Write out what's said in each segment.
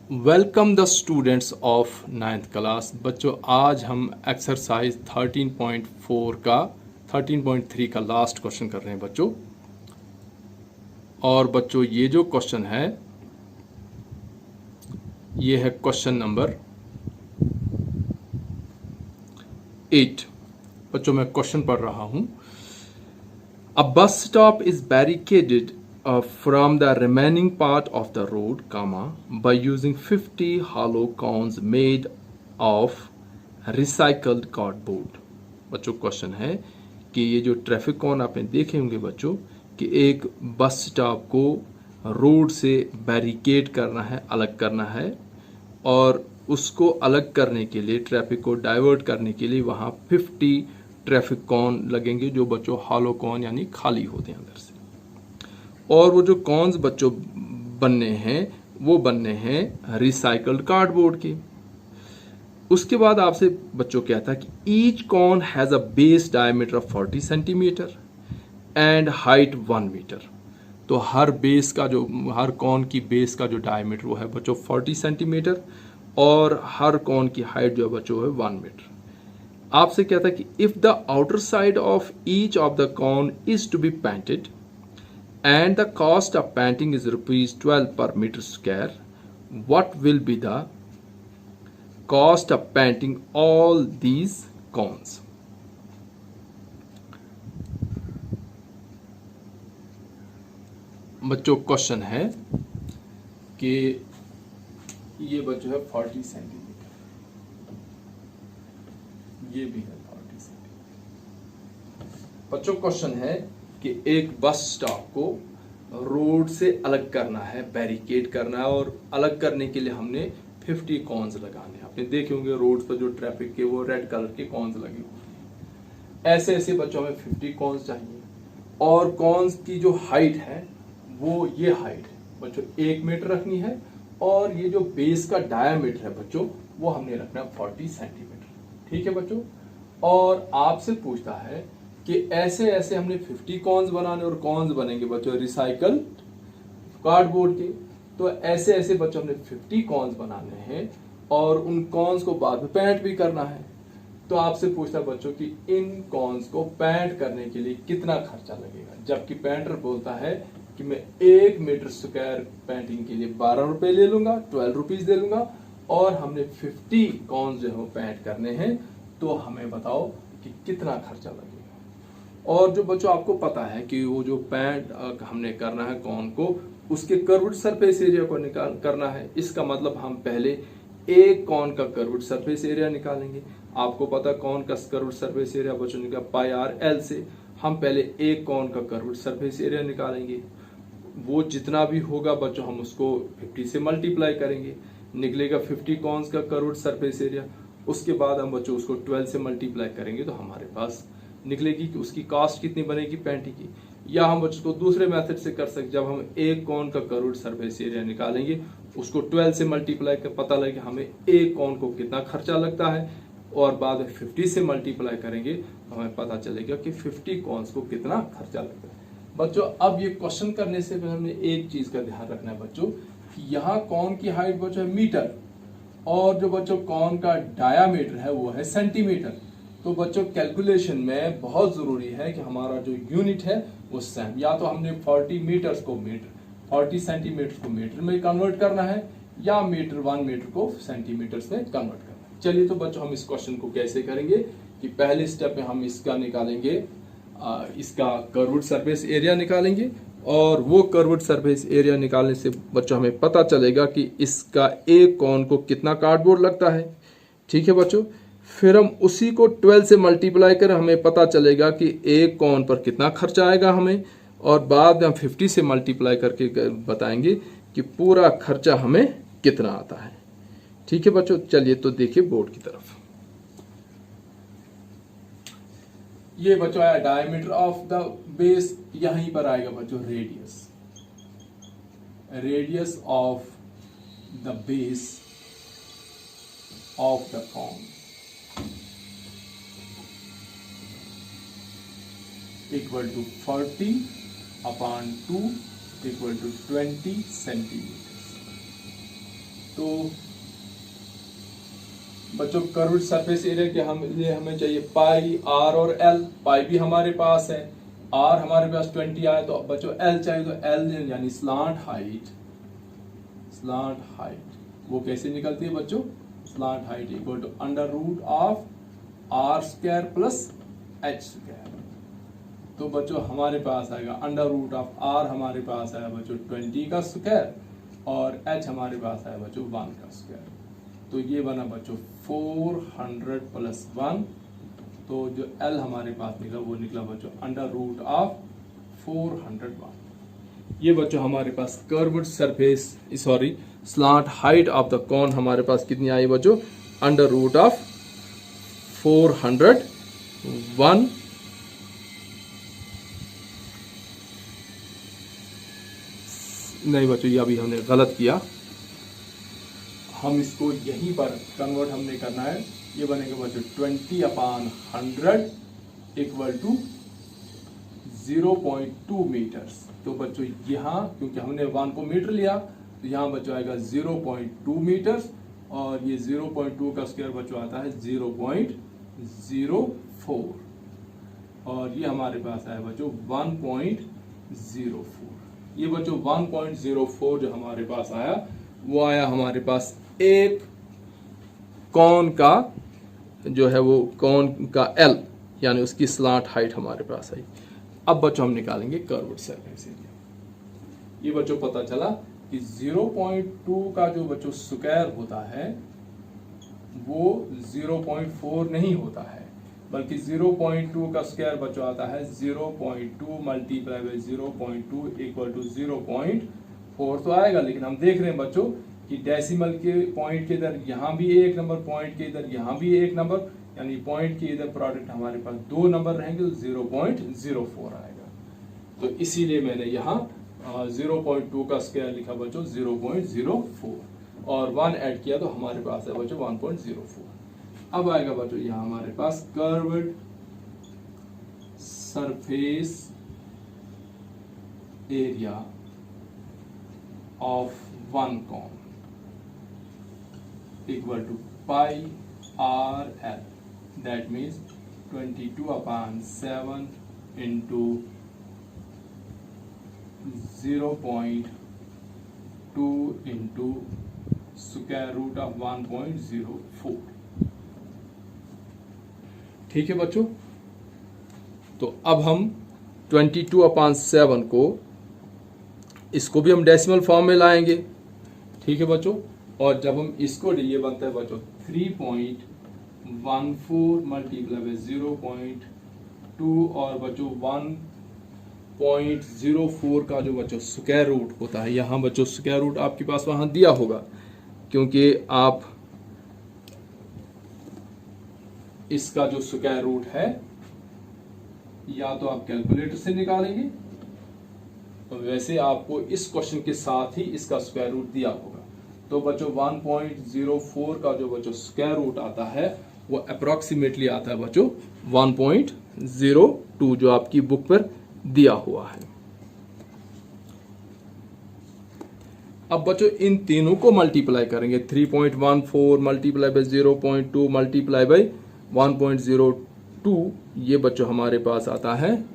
Welcome the students of 9th class. बच्चों आज हम एक्सरसाइज 13.4 का 13.3 का लास्ट क्वेश्चन कर रहे हैं बच्चों। और बच्चों ये जो क्वेश्चन है ये है क्वेश्चन नंबर 8। बच्चों मैं क्वेश्चन पढ़ रहा हूं। A bus stop is barricaded from the remaining part of the road, by using 50 hollow cones made of recycled cardboard। बच्चों क्वेश्चन है कि ये जो ट्रैफिक कॉन आपने देखे होंगे बच्चों कि एक बस स्टॉप को रोड से बैरिकेड करना है, अलग करना है, और उसको अलग करने के लिए, ट्रैफिक को डाइवर्ट करने के लिए वहाँ 50 ट्रैफिक कॉन लगेंगे जो बच्चों हॉलो कॉन यानी खाली होते हैं अंदर से। और वो जो कॉन्स बच्चों बनने हैं वो बनने हैं रिसाइकल्ड कार्डबोर्ड के। उसके बाद आपसे बच्चों क्या था कि each cone has a base diameter of 40 centimetre and height 1 metre. तो हर कॉन की बेस का जो डायमीटर वो है बच्चों 40 सेंटीमीटर और हर कॉन की हाइट जो है बच्चों है 1 मीटर। आपसे क्या था कि if the outer side of each of the cone is to be painted and the cost of painting is rupees 12 per meter square, what will be the cost of painting all these cones? बच्चों question है कि ये बच्चों है 40 centimetre, ये भी है 40 centimetre. बच्चों क्वेश्चन है कि एक बस स्टॉप को रोड से अलग करना है, बैरिकेड करना है, और अलग करने के लिए हमने 50 कॉन्स लगाने हैं। आपने देखे होंगे रोड पर जो ट्रैफिक के वो रेड कलर के कॉन्स लगे हुए। ऐसे ऐसे बच्चों में 50 कॉन्स चाहिए। और कॉन्स की जो हाइट है वो ये हाइट है बच्चों 1 मीटर रखनी है, और ये जो बेस का डायामीटर है बच्चों वो हमने रखना है 40 सेंटीमीटर। ठीक है बच्चों। और आपसे पूछता है कि ऐसे ऐसे हमने 50 कॉन्स बनाने, और कॉन्स बनेंगे बच्चों रिसाइकल कार्डबोर्ड के। तो ऐसे ऐसे बच्चों हमने 50 कॉन्स बनाने हैं और उन कॉन्स को बाद में पेंट भी करना है। तो आपसे पूछता है बच्चों कि इन कॉन्स को पेंट करने के लिए कितना खर्चा लगेगा, जबकि पेंटर बोलता है कि मैं 1 मीटर स्क्वायर पेंटिंग के लिए 12 रुपए ले लूंगा, 12 रुपीज दे लूंगा, और हमने 50 कॉन्स जो है पेंट करने हैं। तो हमें बताओ कि कितना खर्चा लगेगा। और जो बच्चों आपको पता है कि वो जो पेंट हमने करना है कॉन को, उसके कर्व्ड सरफेस एरिया को निकाल करना है। इसका मतलब हम पहले एक कॉन का कर्व्ड सरफेस एरिया निकालेंगे। आपको पता कॉन का कर्व्ड सरफेस एरिया बच्चों निकला पाई आर एल से। हम पहले एक कॉन का कर्व्ड सरफेस एरिया निकालेंगे, वो जितना भी होगा बच्चों हम उसको 50 से मल्टीप्लाई करेंगे, निकलेगा 50 कॉन्स का कर्व्ड सरफेस एरिया। उसके बाद हम बच्चों उसको 12 से मल्टीप्लाई करेंगे तो हमारे पास निकलेगी कि उसकी कॉस्ट कितनी बनेगी पेंटिंग की। या हम बच्चों को दूसरे मेथड से कर सकते, जब हम एक कॉन का कर्व्ड सरफेस एरिया निकालेंगे उसको 12 से मल्टीप्लाई कर पता लगे हमें एक कॉन को कितना खर्चा लगता है, और बाद में 50 से मल्टीप्लाई करेंगे तो हमें पता चलेगा कि 50 कॉन्स को कितना खर्चा लगता है। बच्चों अब ये क्वेश्चन करने से पहले हमें एक चीज का ध्यान रखना है बच्चों कि यहाँ कॉन की हाइट बच्चों है मीटर, और जो बच्चों कॉन का डायामीटर है वो है सेंटीमीटर। तो बच्चों कैलकुलेशन में बहुत जरूरी है कि हमारा जो यूनिट है वो सेम, या तो हमने 40 मीटर्स को मीटर, 40 सेंटीमीटर को मीटर में कन्वर्ट करना है, या 1 मीटर को सेंटीमीटर्स में कन्वर्ट करना है। चलिए तो बच्चों हम इस क्वेश्चन को कैसे करेंगे कि पहले स्टेप में हम इसका निकालेंगे, इसका कर्व्ड सरफेस एरिया निकालेंगे, और वो कर्व्ड सरफेस एरिया निकालने से बच्चों हमें पता चलेगा कि इसका एक कॉन को कितना कार्डबोर्ड लगता है। ठीक है बच्चों। फिर हम उसी को 12 से मल्टीप्लाई कर हमें पता चलेगा कि एक कॉन पर कितना खर्चा आएगा हमें, और बाद में हम 50 से मल्टीप्लाई करके बताएंगे कि पूरा खर्चा हमें कितना आता है। ठीक है बच्चों। चलिए तो देखिए बोर्ड की तरफ। ये बच्चों आया डायमीटर ऑफ द बेस, यहीं पर आएगा बच्चों radius, radius of the base of the cone equal to 40/2 equal to 20 centimetre. तो बच्चों कर्व्ड सरफेस एरिया के हमें चाहिए पाई, आर और एल। पाई भी हमारे पास है, आर हमारे पास 20 आया, तो बच्चों एल चाहिए, तो एल यानी स्लांट हाइट वो कैसे निकलती है बच्चों? Slant height equal to under root of r square plus h square. तो बच्चों हमारे पास आएगा अंडर रूट ऑफ आर, हमारे पास आया बच्चों 20 का स्क्वायर, और एच हमारे पास आया बच्चों 1 का स्क्वायर। तो ये बना बच्चों 400 प्लस 1। तो जो एल हमारे पास निकला वो निकला बच्चों अंडर रूट ऑफ 401। ये बच्चों हमारे पास curved surface slant height of the cone हमारे पास कितनी आई बच्चों? Under root of 401। नहीं बच्चों, ये अभी हमने गलत किया, हम इसको यहीं पर कन्वर्ट हमने करना है। ये बनेगा बच्चों 20/100 इक्वल टू 0.2 मीटर्स। तो बच्चों यहाँ क्योंकि हमने 1 को मीटर लिया, तो यहाँ बच्चों आएगा 0.2 मीटर्स, और ये 0.2 का स्क्वायर बच्चों आता है 0.04, और ये हमारे पास आया बच्चों 1.04। ये बच्चों 1.04 जो हमारे पास आया वो आया हमारे पास एक कॉन का जो है वो कॉन का एल, यानी उसकी स्लांट हाइट हमारे पास आई। अब बच्चों हम निकालेंगे कर्व्ड सरफेस एरिया। ये बच्चों पता चला कि 0.2 का जो बच्चों स्क्वायर होता है वो 0.4 नहीं होता है, बल्कि 0.2 का स्क्वायर बच्चों आता है 0.2 मल्टीप्लाई बाई 0.2 इक्वल टू 0.4 तो आएगा। लेकिन हम देख रहे हैं बच्चों कि डेसिमल के पॉइंट के इधर यहाँ भी एक नंबर, पॉइंट के इधर यहाँ भी एक नंबर, यानी पॉइंट के इधर प्रोडक्ट हमारे पास 2 नंबर रहेंगे, तो 0.04 आएगा। तो इसीलिए मैंने यहाँ 0.2 का स्क्वायर लिखा बच्चों 0.04, और 1 ऐड किया तो हमारे पास है बच्चों 1.04। अब आएगा बच्चों यहाँ हमारे पास curved surface area of one cone equal to pi r l, that means 22/7 into 0.2 into square root of 1.04। ठीक है बच्चों, तो अब हम 22/7 को इसको भी हम डेसिमल फॉर्म में लाएंगे। ठीक है बच्चों, और जब हम इसको ये बनता है बच्चों 3.14 मल्टीप्लाई बाई 0.2 और बच्चों 1.04 का जो बच्चों स्क्वायर रूट होता है, यहाँ बच्चों स्क्वायर रूट आपके पास वहां दिया होगा, क्योंकि आप इसका जो स्क्वायर रूट है या तो आप कैलकुलेटर से निकालेंगे, तो वैसे आपको इस क्वेश्चन के साथ ही इसका स्क्वायर रूट दिया होगा। तो बच्चों 1.04 का जो बच्चों स्क्वायर रूट आता है वो अप्रोक्सीमेटली आता है बच्चों 1.02 जो आपकी बुक पर दिया हुआ है। अब बच्चों इन तीनों को मल्टीप्लाई करेंगे, 3.14 मल्टीप्लाई बाई 0.2 मल्टीप्लाई बाई 1.02, ये बच्चों हमारे पास आता है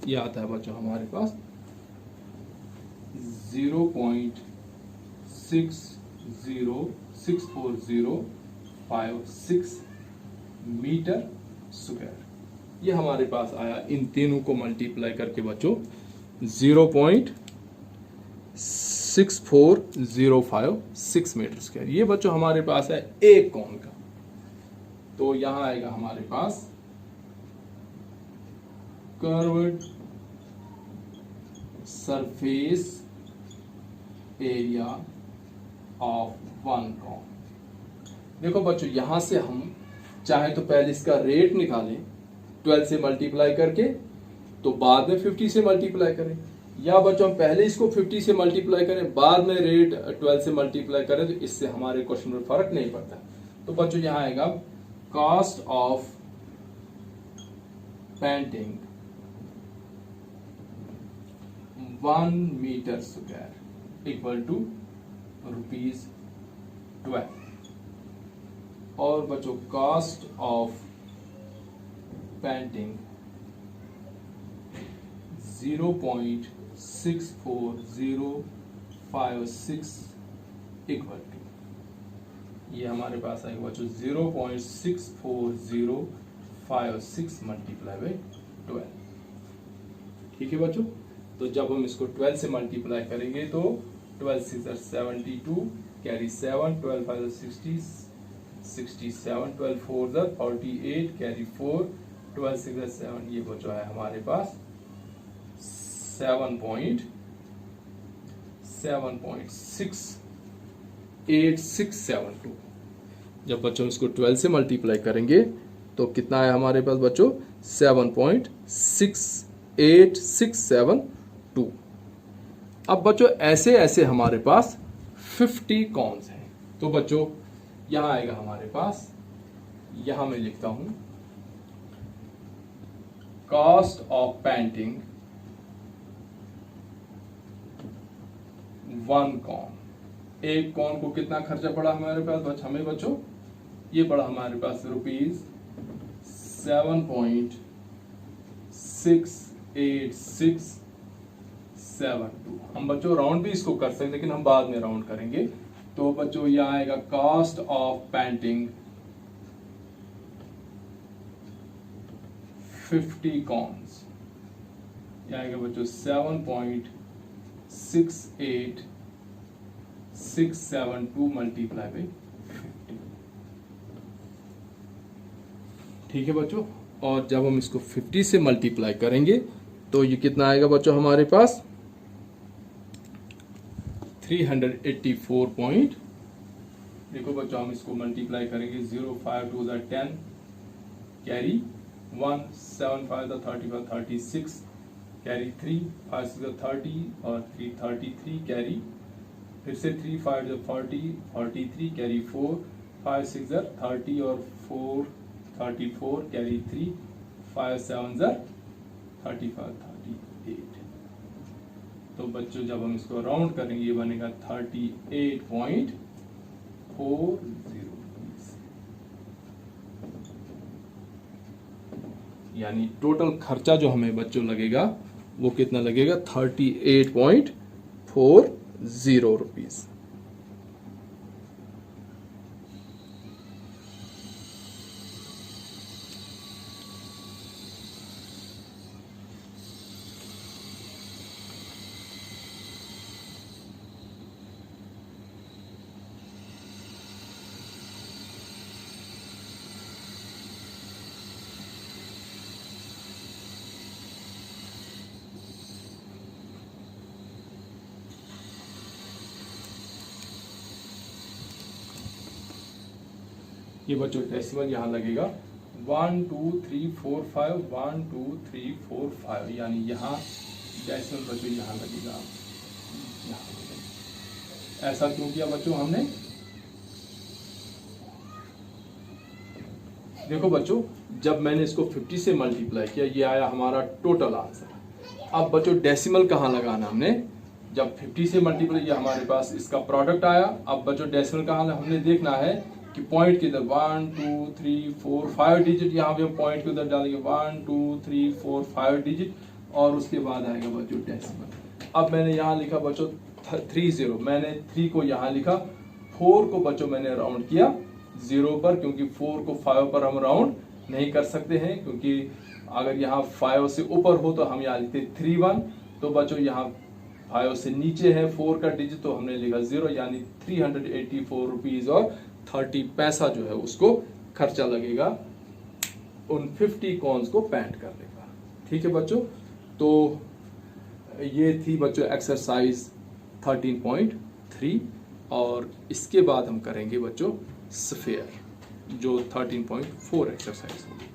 ये आता है बच्चों हमारे पास 0.6064056 मीटर स्क्वायर। ये हमारे पास आया इन तीनों को मल्टीप्लाई करके बच्चों 0.64056 मीटर स्क्वायर। ये बच्चों हमारे पास है एक कॉन का। तो यहां आएगा हमारे पास curved surface area of one cone. देखो बच्चों यहां से हम चाहे तो पहले इसका रेट निकालें 12 से मल्टीप्लाई करके, तो बाद में 50 से मल्टीप्लाई करें, या बच्चों हम पहले इसको 50 से मल्टीप्लाई करें बाद में रेट 12 से मल्टीप्लाई करें, तो इससे हमारे क्वेश्चन में फर्क नहीं पड़ता। तो बच्चों यहां आएगा cost of painting 1 metre square equal to ₹12। और बच्चों cost of painting 0.64056 equal to, ये हमारे पास आएगा बच्चों 0.64056 मल्टीप्लाई बाई 12। ठीक है बच्चों, तो जब हम इसको 12 से मल्टीप्लाई करेंगे तो 12 6 72 कैरी 7, 12 5 60 67, 12 4 48 कैरी 4, 12 6 7, ये बच्चों है हमारे पास 7.8672। जब बच्चों इसको 12 से मल्टीप्लाई करेंगे तो कितना है हमारे पास बच्चों 7.68672। अब बच्चों ऐसे ऐसे हमारे पास 50 कॉन्स हैं। तो बच्चों यहां आएगा हमारे पास, यहां मैं लिखता हूं कॉस्ट ऑफ पेंटिंग 1 कॉन। एक कॉन को कितना खर्चा पड़ा हमारे पास हमें बच्चों, ये पड़ा हमारे पास ₹7.68672। हम बच्चों राउंड भी इसको कर सकते, लेकिन हम बाद में राउंड करेंगे। तो बच्चों यहां आएगा कॉस्ट ऑफ पेंटिंग 50 कॉन्स, यहां आएगा बच्चों 7.68672 मल्टीप्लाई बाई 50। ठीक है बच्चों, और जब हम इसको 50 से मल्टीप्लाई करेंगे तो ये कितना आएगा बच्चों हमारे पास 384 देखो बच्चों हम इसको मल्टीप्लाई करेंगे 0 5 2 10 कैरी 1 7 5 35 36 कैरी 3 5 6 30 और 3 33 कैरी, फिर से 3 5 40 43 कैरी 4 5 6 30 और 4 34 कैरी 3 5 7 35 38। तो बच्चों जब हम इसको राउंड करेंगे ये बनेगा 38.40। यानी टोटल खर्चा जो हमें बच्चों लगेगा वो कितना लगेगा 38.40 रुपीज। ये बच्चों डेसिमल यहाँ लगेगा 1 2 3 4 5 1 2 3 4 5, यानी यहाँ डेसिमल बच्चों यहाँ लगेगा, यहाँ लगेगा। ऐसा क्यों किया बच्चों हमने, देखो बच्चों जब मैंने इसको 50 से मल्टीप्लाई किया ये आया हमारा टोटल आंसर। अब बच्चों डेसिमल कहाँ लगाना हमने, जब 50 से मल्टीप्लाई किया हमारे पास इसका प्रोडक्ट आया। अब बच्चों डेसिमल कहाँ हमने देखना है कि पॉइंट के इधर 1 2 3 4 5 डिजिट, यहाँ पे हम पॉइंट के उधर डालेंगे 1 2 3 4 5 डिजिट और उसके बाद आएगा बच्चों डेसिमल। अब मैंने यहाँ लिखा बच्चों 30, मैंने 3 को यहाँ लिखा, 4 को बच्चों मैंने राउंड किया 0 पर, क्योंकि 4 को 5 पर हम राउंड नहीं कर सकते हैं, क्योंकि अगर यहाँ 5 से ऊपर हो तो हम यहाँ लिखते 31। तो बच्चों यहाँ 5 से नीचे है 4 का डिजिट तो हमने लिखा 0, यानी 384 रुपीज और 30 पैसा जो है उसको खर्चा लगेगा उन 50 कॉन्स को पेंट करने का। ठीक है बच्चों, तो ये थी बच्चों एक्सरसाइज 13.3 और इसके बाद हम करेंगे बच्चों स्फीयर जो 13.4 एक्सरसाइज होगी।